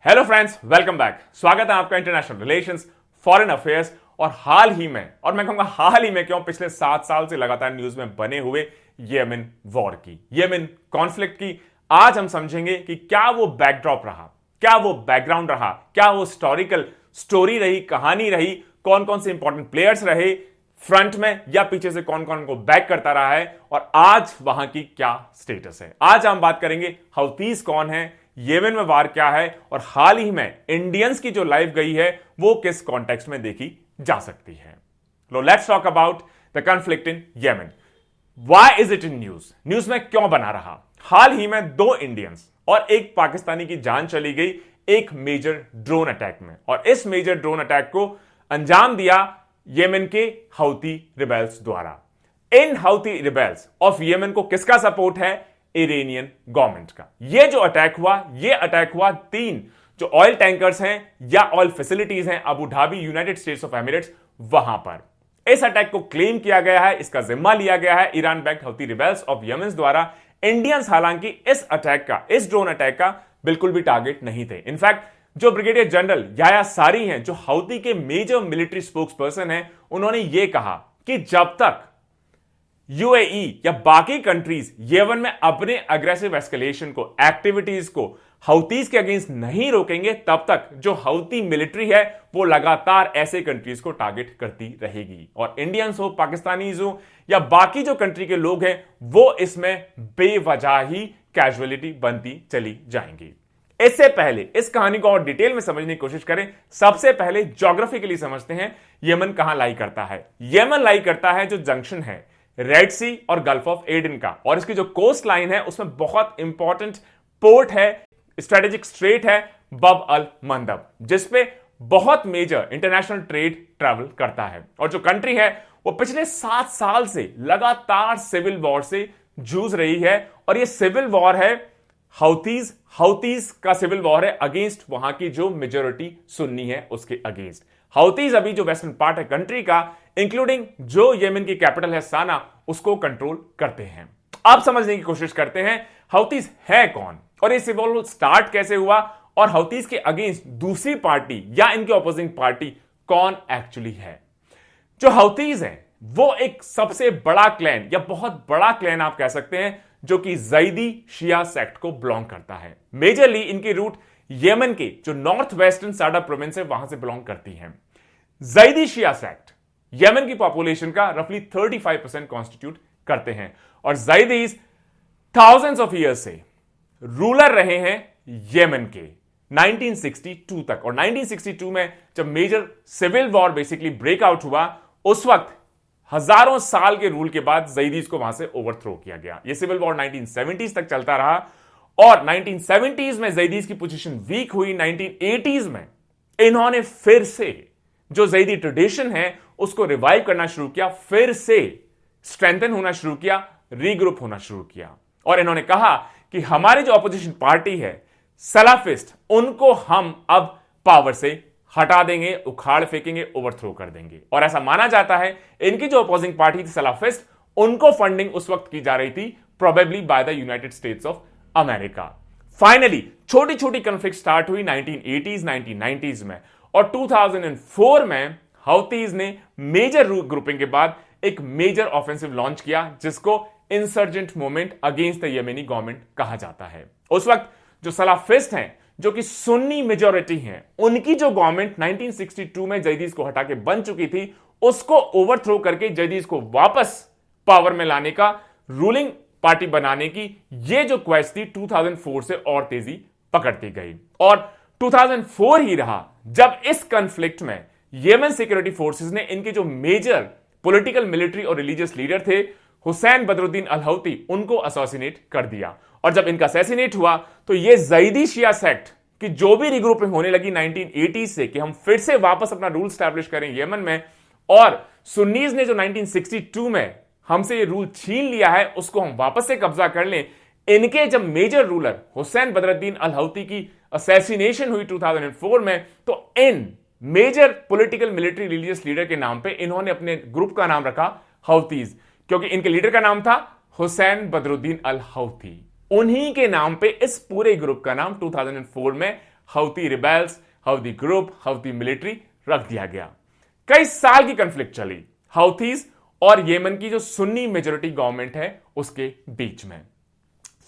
Hello friends, welcome back. स्वागत है आपका इंटरनेशनल रिलेशंस, फॉरेन अफेयर्स और हाल ही में, और मैं कहूंगा हाल ही में क्यों, पिछले 7 साल से लगातार न्यूज में बने हुए येमेन वॉर की, येमेन कॉन्फ्लिक्ट की आज हम समझेंगे कि क्या वो बैकड्रॉप रहा, क्या वो बैकग्राउंड रहा, क्या वो हिस्टोरिकल स्टोरी रही, कहानी रही, कौन कौन से इंपॉर्टेंट प्लेयर्स रहे फ्रंट में या पीछे से, कौन कौन को बैक करता रहा है और आज वहां की क्या स्टेटस है। आज हम बात करेंगे हouthis कौन है, येमेन में वार क्या है और हाल ही में इंडियंस की जो लाइफ गई है वो किस कॉन्टेक्स्ट में देखी जा सकती है। लो let's talk about the conflict in Yemen. Why is it in news, news में क्यों बना रहा। हाल ही में 2 इंडियंस और 1 पाकिस्तानी की जान चली गई एक मेजर ड्रोन अटैक में, और इस मेजर ड्रोन अटैक को अंजाम दिया येमेन के हouthi रिबेल्स द्वारा। इन हouthi रिबेल्स ऑफ येमेन को किसका सपोर्ट है? इरानियन गवर्नमेंट का। यह जो अटैक हुआ, यह अटैक हुआ 3 जो ऑयल टैंकर्स हैं या ऑयल फैसिलिटीज हैं Abu Dhabi, United states of Emirates, वहां पर इस अटैक को क्लेम किया गया है, इसका जिम्मा लिया गया है Iran backed Houthi rebels of Yemen द्वारा। इंडियंस हालांकि इस अटैक का, इस ड्रोन अटैक का बिल्कुल भी टारगेट नहीं थे। इनफैक्ट जो ब्रिगेडियर जनरल याया सारी हैं, जो हouthi के मेजर मिलिट्री स्पोक्स पर्सन हैं, उन्होंने यह कहा कि जब तक यूएई या बाकी कंट्रीज येमन में अपने अग्रेसिव एस्केलेशन को, एक्टिविटीज को हouthis के अगेंस्ट नहीं रोकेंगे, तब तक जो houthi मिलिट्री है वो लगातार ऐसे कंट्रीज को टारगेट करती रहेगी। और इंडियंस हो, पाकिस्तानीज हो या बाकी जो कंट्री के लोग हैं, वो इसमें बेवजह ही कैजुअलिटी बनती चली जाएंगी। इससे पहले इस कहानी को और डिटेल में समझने की कोशिश करें, सबसे पहले ज्योग्राफिकली समझते हैं येमन कहां लाई करता है। येमन लाई करता है जो जंक्शन है रेड सी और गल्फ ऑफ एडन का, और इसकी जो कोस्ट लाइन है उसमें बहुत इंपॉर्टेंट पोर्ट है, स्ट्रेटेजिक स्ट्रेट है बब अल मंदब, जिसपे बहुत मेजर इंटरनेशनल ट्रेड ट्रैवल करता है। और जो कंट्री है वो पिछले 7 साल से लगातार सिविल वॉर से जूझ रही है, और ये सिविल वॉर है हouthis का सिविल वॉर है अगेंस्ट वहां की जो मेजोरिटी सुन्नी है उसके अगेंस्ट। houthis अभी जो वेस्टर्न पार्ट है कंट्री का, इंक्लूडिंग जो येमेन की कैपिटल है साना, उसको कंट्रोल करते हैं। अब समझने की कोशिश करते हैं houthis है कौन और ये सिविल वॉर स्टार्ट कैसे हुआ, और houthis के अगेंस्ट दूसरी पार्टी या इनके ऑपोजिंग पार्टी कौन एक्चुअली है। जो houthis है वो एक सबसे बड़ा क्लैन या बहुत बड़ा क्लैन आप कह सकते हैं, जो कि जैदी शिया सेक्ट को बिलोंग करता है। मेजरली इनकी रूट येमन के जो नॉर्थ वेस्टर्न साडा प्रोविंस है वहां से बिलोंग करती है। जैदी शिया सेक्ट येमन की पॉपुलेशन का रफली 35% कॉन्स्टिट्यूट करते हैं, और जैदीज थाउजेंड्स ऑफ ईयर्स से रूलर रहे हैं येमन के 1962 तक। और 1962 में जब major civil war basically breakout हुआ, उस वक्त हजारों साल के रूल के बाद जैदीज को वहां से ओवरथ्रो किया गया। यह सिविल वॉर 1970s तक चलता रहा, और 1970s में जैदीज की पोजीशन वीक हुई। 1980s में इन्होंने फिर से जो जैदी ट्रेडिशन है उसको रिवाइव करना शुरू किया, फिर से स्ट्रेंथन होना शुरू किया, रीग्रुप होना शुरू किया, और इन्होंने कहा कि हमारी जो अपोजिशन पार्टी है सलाफिस्ट, उनको हम अब पावर से हटा देंगे, उखाड़ फेंकेंगे, ओवरथ्रो कर देंगे। और ऐसा माना जाता है इनकी जो अपोजिंग पार्टी थी सलाफिस्ट, उनको फंडिंग उस वक्त की जा रही थी probably by the United states of America. Finally छोटी छोटी कॉन्फ्लिक्ट स्टार्ट हुई 1980s 1990s में, और 2004 में houthis ने मेजर ग्रुपिंग के बाद एक मेजर ऑफेंसिव लॉन्च किया, जिसको insurgent movement against the Yemeni government कहा जाता है। उस वक्त जो सलाफिस्ट हैं, जो कि सुन्नी मेजॉरिटी हैं, उनकी जो गवर्नमेंट 1962 में जैदीज को हटा के बन चुकी थी, उसको ओवरथ्रो करके जैदीज को वापस पावर में लाने का, रूलिंग पार्टी बनाने की ये जो क्वेस्ट थी 2004 से और तेजी पकड़ती गई। और 2004 ही रहा जब इस कॉन्फ्लिक्ट में येमन सिक्योरिटी फोर्सेस ने इनके जो मेजर पॉलिटिकल, मिलिट्री और रिलीजियस लीडर थे हुसैन बदरुद्दीन अल हौती, उनको असोसिनेट कर दिया। और जब इनका असैसिनेट हुआ तो ये जैदी शिया सेक्ट की जो भी रिग्रुपिंग होने लगी 1980 से कि हम फिर से वापस अपना रूल स्टैब्लिश करें येमन में, और सुन्नीज ने जो 1962 में हमसे ये रूल छीन लिया है उसको हम वापस से कब्जा कर लें। इनके जब major ruler Hussein Badruddin al Houthi की असैसिनेशन हुई 2004 में, तो इन major political, military, religious leader के नाम पे इन्होंने अपने ग्रुप का नाम रखा houthis, क्योंकि इनके लीडर का नाम था हुसैन बदरुद्दीन अल हौती। उन्हीं के नाम पे इस पूरे ग्रुप का नाम 2004 में हौती रिबेल्स, हौती ग्रुप, हौती मिलिट्री रख दिया गया। कई साल की कन्फ्लिक्ट चली हौथीज और येमन की जो सुन्नी मेजोरिटी गवर्नमेंट है उसके बीच में।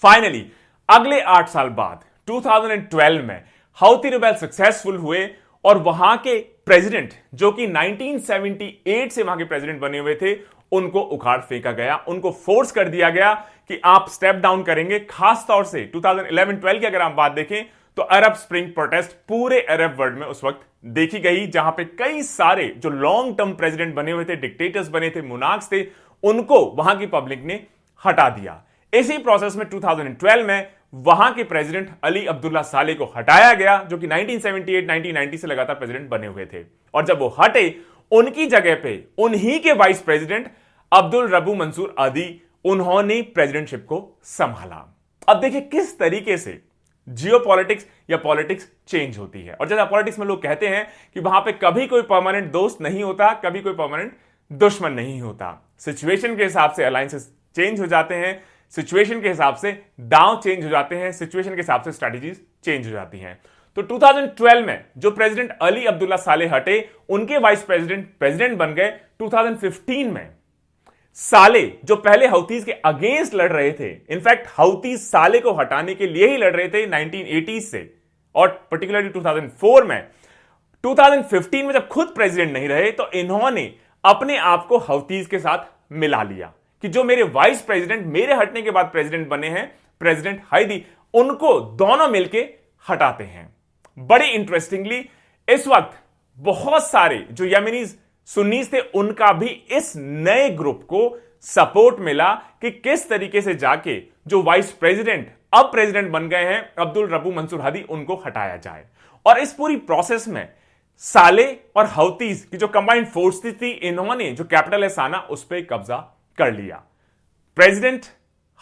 फाइनली अगले 8 साल बाद 2012 में हौती रिबेल सक्सेसफुल हुए और वहां के प्रेसिडेंट जो कि 1978 से वहां के प्रेसिडेंट बने हुए थे उनको उखाड़ फेंका गया, उनको फोर्स कर दिया गया कि आप स्टेप डाउन करेंगे। खास तौर से 2011-12 की अगर आप बात देखें तो अरब स्प्रिंग प्रोटेस्ट पूरे अरब वर्ल्ड में उस वक्त देखी गई, जहां पे कई सारे जो लॉन्ग टर्म प्रेसिडेंट बने हुए थे, डिक्टेटर्स बने थे, मोनार्क्स थे, उनको वहां की पब्लिक ने हटा दिया। इसी प्रोसेस में 2012 में वहां के प्रेसिडेंट अली अब्दुल्ला साले को हटाया गया, जो कि 1978-1990 से लगातार प्रेसिडेंट बने हुए थे। और जब वो हटे, उनकी जगह पे उन्हीं के वाइस प्रेसिडेंट अब्दुल रबू मंसूर हादी, उन्होंने प्रेसिडेंटशिप को संभाला। अब देखिए किस तरीके से जियोपॉलिटिक्स या पॉलिटिक्स चेंज होती है। और जैसा पॉलिटिक्स में लोग कहते हैं कि वहां पे कभी कोई परमानेंट दोस्त नहीं होता, कभी कोई परमानेंट दुश्मन नहीं होता। सिचुएशन के हिसाब से अलायंसेस चेंज हो जाते हैं, सिचुएशन के हिसाब से दांव चेंज हो जाते हैं, सिचुएशन के हिसाब से स्ट्रैटेजीज चेंज हो जाती हैं। तो 2012 में जो प्रेसिडेंट अली अब्दुल्ला साले हटे, उनके वाइस प्रेसिडेंट बन गए 2015 में साले, जो पहले हौतीज के अगेंस्ट लड़ रहे थे। इनफैक्ट हौतीज साले को हटाने के लिए ही लड़ रहे थे 1980 से, और पर्टिकुलरली 2004 में। 2015 में जब खुद प्रेसिडेंट नहीं रहे तो इन्होंने अपने आप को हौतीज के साथ मिला लिया कि जो मेरे वाइस प्रेसिडेंट मेरे हटने के बाद प्रेसिडेंट बने हैं, प्रेसिडेंट हाइदी, उनको दोनों मिलके हटाते हैं। बड़ी इंटरेस्टिंगली इस वक्त बहुत सारे जो यमनीज सुन्नीस थे, उनका भी इस नए ग्रुप को सपोर्ट मिला कि किस तरीके से जाके जो वाइस प्रेसिडेंट अब प्रेसिडेंट बन गए हैं अब्दुल रबू मंसूर हादी, उनको हटाया जाए। और इस पूरी प्रोसेस में साले और हौतीज की जो कंबाइंड फोर्स थी, इन्होंने जो कैपिटल है साना, उस पर कब्जा कर लिया। प्रेसिडेंट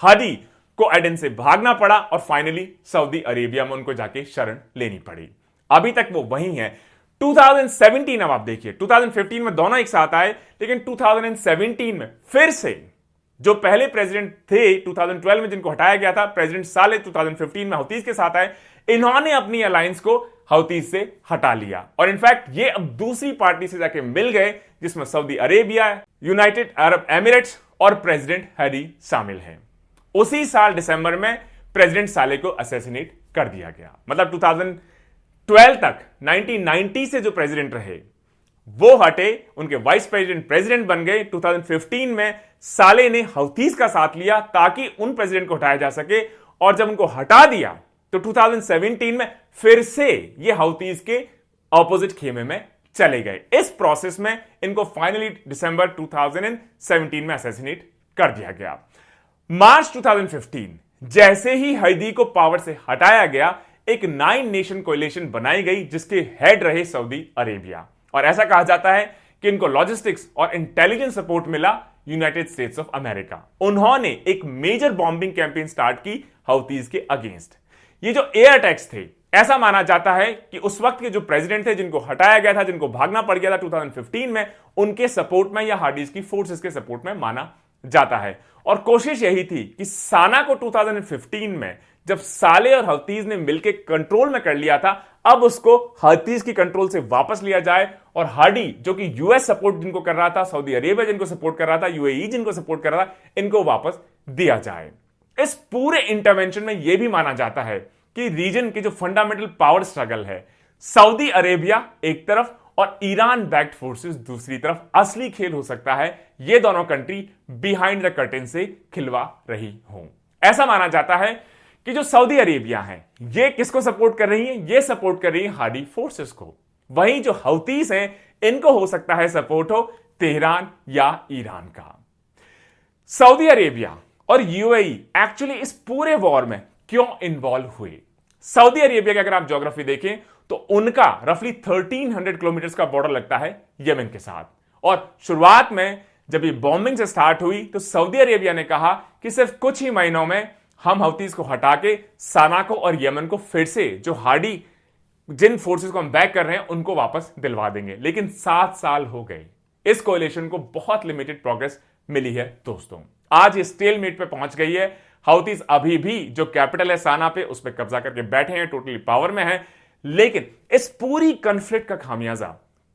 हादी को एडन से भागना पड़ा और फाइनली सऊदी अरेबिया में उनको जाके शरण लेनी पड़ी। अभी तक वो वहीं है। 2017 अब आप देखिए, 2015 में दोनों एक साथ आए, लेकिन 2017 में फिर से जो पहले प्रेसिडेंट थे 2012 में जिनको हटाया गया था, प्रेसिडेंट साले 2015 में हौतीज के साथ आए, इन्होंने अपनी अलायंस को हौतीज से हटा लिया। और इनफैक्ट ये अब दूसरी पार्टी से जाके मिल गए, जिसमें Saudi Arabia, United Arab Emirates और प्रेसिडेंट हादी शामिल हैं। उसी साल दिसंबर में प्रेसिडेंट साले को असैसिनेट कर दिया गया। मतलब 2012 तक 1990 से जो प्रेसिडेंट रहे वो हटे, उनके वाइस प्रेसिडेंट प्रेसिडेंट बन गए। 2015 में साले ने हौतीज का साथ लिया ताकि उन प्रेसिडेंट को हटाया जा सके, और जब उनको हटा दिया तो 2017 में फिर से ये हौतीज के ऑपोजिट खेमे में चले गए। इस प्रोसेस में इनको फाइनली दिसंबर 2017 में असैसिनेट कर दिया गया। मार्च 2015 जैसे ही हादी को पावर से हटाया गया, एक 9 नेशन कोलिशन बनाई गई जिसके हेड रहे सऊदी अरेबिया। और ऐसा कहा जाता है कि इनको लॉजिस्टिक्स और इंटेलिजेंस सपोर्ट मिला यूनाइटेड स्टेट्स ऑफ अमेरिका। उन्होंने एक मेजर बॉम्बिंग कैंपेन स्टार्ट की हौतीज के अगेंस्ट। ये जो एयर अटैक्स थे, ऐसा माना जाता है कि उस वक्त के जो प्रेसिडेंट थे, जिनको हटाया गया था, जिनको भागना पड़ गया था 2015 में, उनके सपोर्ट में या हार्डीज की फोर्सेस के सपोर्ट में माना जाता है। और कोशिश यही थी कि साना को 2015 में जब साले और हौतीज ने मिलकर कंट्रोल में कर लिया था, अब उसको हौतीज की कंट्रोल से वापस लिया जाए, और हार्डी जो कि यूएस सपोर्ट जिनको कर रहा था, सऊदी अरेबिया जिनको सपोर्ट कर रहा था, यूएई जिनको सपोर्ट कर रहा था, इनको वापस दिया जाए। इस पूरे इंटरवेंशन में यह भी माना जाता है कि रीजन की जो फंडामेंटल पावर स्ट्रगल है, सऊदी अरेबिया एक तरफ और ईरान बैक्ड फोर्सेस दूसरी तरफ, असली खेल हो सकता है ये दोनों कंट्री बिहाइंड द कर्टेन से खिलवा रही हों। ऐसा माना जाता है कि जो सऊदी अरेबिया है, ये किसको सपोर्ट कर रही है? ये सपोर्ट कर रही है हार्डी फोर्सेस को। वहीं जो हौतीस हैं, इनको हो सकता है सपोर्ट हो तेहरान या ईरान का। सऊदी अरेबिया और यूएई एक्चुअली इस पूरे वॉर में क्यों इन्वॉल्व हुए? सऊदी अरेबिया की अगर आप ज्योग्राफी देखें तो उनका रफली 1300 किलोमीटर का बॉर्डर लगता है यमन के साथ। और शुरुआत में जब ये बॉम्बिंग से स्टार्ट हुई तो सऊदी अरेबिया ने कहा कि सिर्फ कुछ ही महीनों में हम हौतीज को हटा के साना को और यमन को फिर से, जो हार्डी जिन फोर्सेस को हम बैक कर रहे हैं, उनको वापस दिलवा देंगे। लेकिन 7 साल हो गए, इस कोalition को बहुत लिमिटेड प्रोग्रेस मिली है दोस्तों। आज ये स्टेलमेट पे पहुंच गई है। हौतीज अभी भी जो कैपिटल है साना पे, उस पर कब्जा करके बैठे हैं, टोटली पावर में है, लेकिन इस पूरी कॉन्फ्लिक्ट का खामियाजा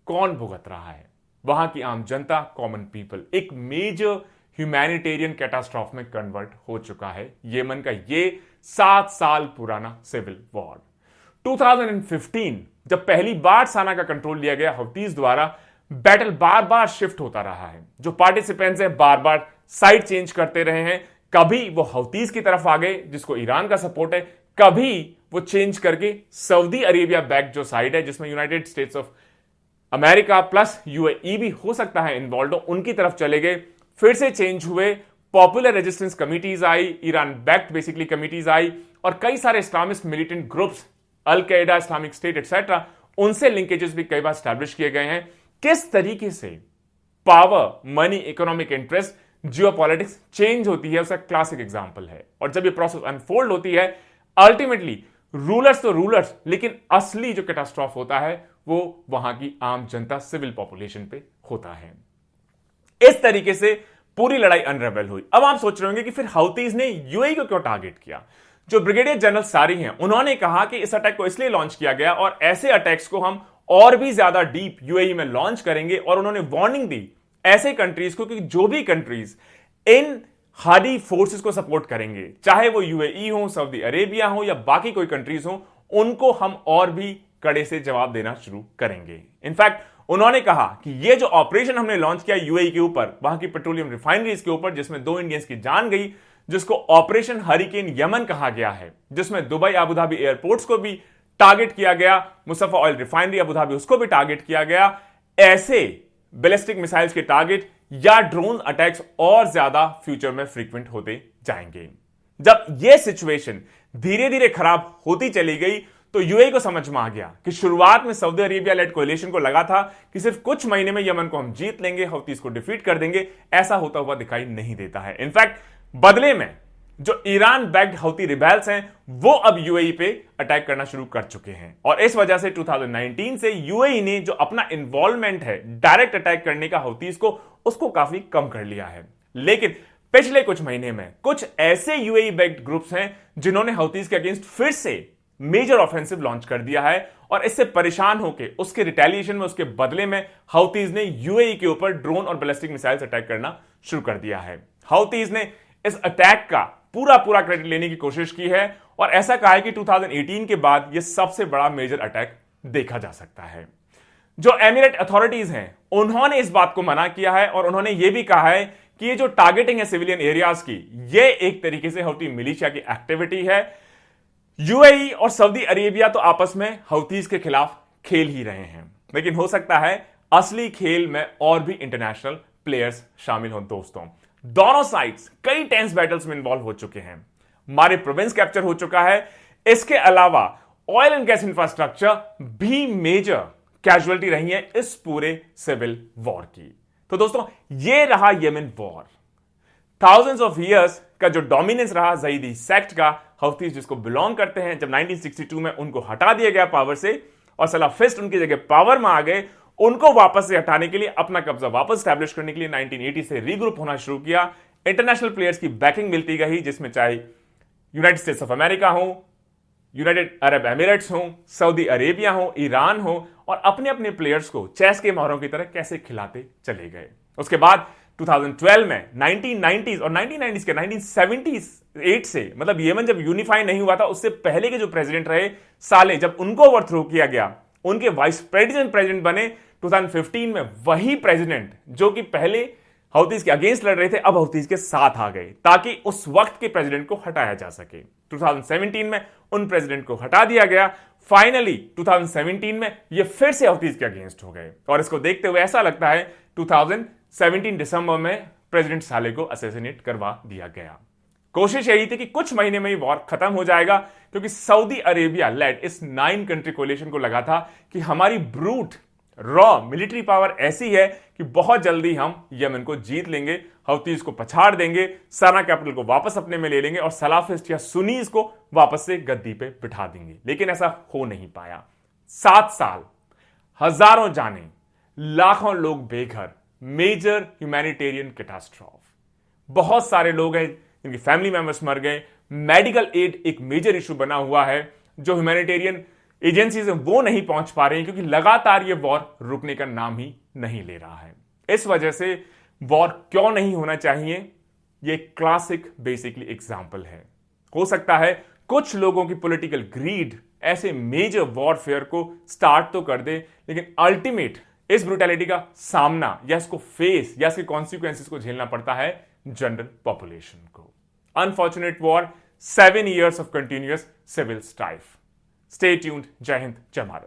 कौन भुगत रहा है? वहां की आम जनता, कॉमन पीपल। एक मेजर ह्यूमैनिटेरियन कैटास्ट्रॉफ में कन्वर्ट हो चुका है यमन का ये 7 साल पुराना सिविल वॉर। 2015 जब पहली बार साना का कंट्रोल लिया गया हौतीज द्वारा, बैटल बार बार शिफ्ट होता रहा है। जो पार्टिसिपेंट्स हैं बार बार साइड चेंज करते रहे हैं। कभी वो हौतीज की तरफ आ गए जिसको ईरान का सपोर्ट है, कभी वो चेंज करके सऊदी अरेबिया बैक जो साइड है जिसमें United states of America plus UAE भी हो सकता है इन्वॉल्व हो, उनकी तरफ चले गए। फिर से चेंज हुए, पॉपुलर रेजिस्टेंस कमिटीज आई, ईरान बैक्ड बेसिकली कमिटीज आई, और कई सारे इस्लामिस्ट मिलिटेंट ग्रुप्स, अल कायदा, इस्लामिक स्टेट एक्सेट्रा, उनसे लिंकेजेस भी कई बार स्टैब्लिश किए गए हैं। किस तरीके से power, money, economic interest, geopolitics change होती है उसका क्लासिक एग्जांपल है। और जब ये प्रोसेस अनफोल्ड होती है, अल्टीमेटली रूलर्स तो रूलर्स, लेकिन असली जो कैटास्ट्रॉफ होता है वो वहां की आम जनता, सिविल पॉपुलेशन पे होता है। इस तरीके से पूरी लड़ाई अनरेबल हुई। अब आप सोच रहे होंगे कि फिर हौतीज ने यूएई को क्यों टारगेट किया? जो ब्रिगेडियर जनरल सारी हैं, उन्होंने कहा कि इस अटैक को इसलिए लॉन्च किया गया और ऐसे अटैक्स को हम और भी ज्यादा डीप यूएई में लॉन्च करेंगे। और उन्होंने वार्निंग दी ऐसे कंट्रीज को कि जो भी कंट्रीज इन हादी फोर्सेस को सपोर्ट करेंगे, चाहे वो यूएई हो, सऊदी अरेबिया हो या बाकी कोई कंट्रीज हो, उनको हम और भी कड़े से जवाब देना शुरू करेंगे। इनफैक्ट उन्होंने कहा कि ये जो ऑपरेशन हमने लॉन्च किया यूएई के ऊपर, वहां की पेट्रोलियम रिफाइनरीज के ऊपर, जिसमें 2 इंडियंस की जान गई, जिसको ऑपरेशन हरिकेन यमन कहा गया है, जिसमें दुबई, अबू धाबी एयरपोर्ट्स को भी टारगेट किया गया, मुसफ़ा ऑयल रिफाइनरी अबू धाबी उसको भी टारगेट किया गया। ऐसे बैलिस्टिक मिसाइल्स के टारगेट या ड्रोन अटैक्स और ज्यादा फ्यूचर में फ्रीक्वेंट होते जाएंगे। जब यह सिचुएशन धीरे धीरे खराब होती चली गई तो यूएई को समझ में आ गया कि शुरुआत में सऊदी अरेबिया लेड कोलिशन को लगा था कि सिर्फ कुछ महीने में यमन को हम जीत लेंगे, हौतीज को डिफीट कर देंगे। ऐसा होता हुआ दिखाई नहीं देता है। इनफैक्ट बदले में जो ईरान बैक्ड हौती रिबेल्स हैं वो अब यूएई पे अटैक करना शुरू कर चुके हैं। और इस वजह से 2019 से यूएई ने जो अपना इन्वॉल्वमेंट है डायरेक्ट अटैक करने का हौतीज को, उसको काफी कम कर लिया है। लेकिन पिछले कुछ महीने में कुछ ऐसे यूएई बैक्ड ग्रुप्स हैं जिन्होंने हौतीज के अगेंस्ट फिर से मेजर ऑफेंसिव लॉन्च कर दिया है। और इससे परेशान होकर उसके रिटेलिएशन में, उसके बदले में हौतीज ने यूएई के ऊपर ड्रोन और बैलिस्टिक मिसाइल्स अटैक करना शुरू कर दिया है। हौतीज ने इस अटैक का पूरा क्रेडिट लेने की कोशिश की है और ऐसा कहा है कि 2018 के बाद यह सबसे बड़ा मेजर अटैक देखा जा सकता है। जो एमिरेट अथॉरिटीज हैं उन्होंने इस बात को मना किया है और उन्होंने यह भी कहा है कि ये जो टारगेटिंग है सिविलियन एरियाज की, यह एक तरीके से हौती मिलिशिया की एक्टिविटी है। यूएई और सऊदी अरेबिया तो आपस में हौतीज के खिलाफ खेल ही रहे हैं, लेकिन हो सकता है असली खेल में और भी इंटरनेशनल प्लेयर्स शामिल हों। दोस्तों, दोनों साइड्स कई टेंस बैटल्स में इन्वॉल्व हो चुके हैं। मारे प्रोविंस कैप्चर हो चुका है। इसके अलावा ऑयल एंड गैस इंफ्रास्ट्रक्चर भी मेजर कैजुअलिटी रही है इस पूरे सिविल वॉर की। तो दोस्तों, यह रहा Yemen war. Thousands of years का जो डोमिनेंस रहा ज़ैदी सेक्ट का, हौतीज जिसको बिलोंग करते हैं, जब 1962 में उनको हटा दिया गया पावर से और सलाफिस्ट उनकी जगह पावर में आ गए, उनको वापस से हटाने के लिए, अपना कब्जा वापस स्टैब्लिश करने के लिए 1980 से रीग्रुप होना शुरू किया। इंटरनेशनल प्लेयर्स की बैकिंग मिलती गई, जिसमें चाहे यूनाइटेड स्टेट्स ऑफ अमेरिका हो, यूनाइटेड अरब एमिरेट्स हो, सऊदी अरेबिया हो, ईरान हो, और अपने अपने प्लेयर्स को चेस के मोहरों की तरह कैसे खिलाते चले गए। उसके बाद 2012 में 1990s और 1990s के 1978 से, मतलब येमन जब यूनिफाई नहीं हुआ था उससे पहले के जो प्रेसिडेंट रहे साले, जब उनको ओवरथ्रो किया गया, उनके वाइस प्रेसिडेंट बने 2015 में वही प्रेसिडेंट जो कि पहले हौतीज के अगेंस्ट लड़ रहे थे, अब हौतीज के साथ आ गए ताकि उस वक्त के प्रेसिडेंट को हटाया जा सके। 2017 में उन प्रेसिडेंट को हटा दिया गया। फाइनली 2017 में ये फिर से हौतीज के अगेंस्ट हो गए और इसको देखते हुए ऐसा लगता है 2017 दिसंबर में प्रेसिडेंट साले को असैसिनेट करवा दिया गया। कोशिश यही थी कि कुछ महीने में ही वॉर खत्म हो जाएगा, क्योंकि सऊदी अरेबिया लेड इस 9 कंट्री कोलिशन को लगा था कि हमारी ब्रूट रॉ मिलिट्री पावर ऐसी है कि बहुत जल्दी हम यमन को जीत लेंगे, हौतीज को पछाड़ देंगे, सना कैपिटल को वापस अपने में ले लेंगे और सलाफिस्ट या सुनीज को वापस से गद्दी पे बिठा देंगे। लेकिन ऐसा हो नहीं पाया। 7 साल, हजारों जाने, लाखों लोग बेघर, मेजर ह्यूमैनिटेरियन कैटास्ट्रॉफ। बहुत सारे लोग हैं जिनकी फैमिली मेंबर्स मर गए। मेडिकल एड एक मेजर इशू बना हुआ है। जो ह्यूमैनिटेरियन एजेंसीज वो नहीं पहुंच पा रही हैं क्योंकि लगातार ये वॉर रुकने का नाम ही नहीं ले रहा है। इस वजह से वॉर क्यों नहीं होना चाहिए, ये क्लासिक बेसिकली एग्जाम्पल है। हो सकता है कुछ लोगों की पॉलिटिकल ग्रीड ऐसे मेजर वॉरफेयर को स्टार्ट तो कर दे, लेकिन अल्टीमेट इस ब्रूटैलिटी का सामना या इसको फेस या इसके कॉन्सिक्वेंसेस को झेलना पड़ता है जनरल पॉपुलेशन को। Unfortunate war, 7 years of continuous civil strife. Stay tuned. जय हिंद, जय भारत।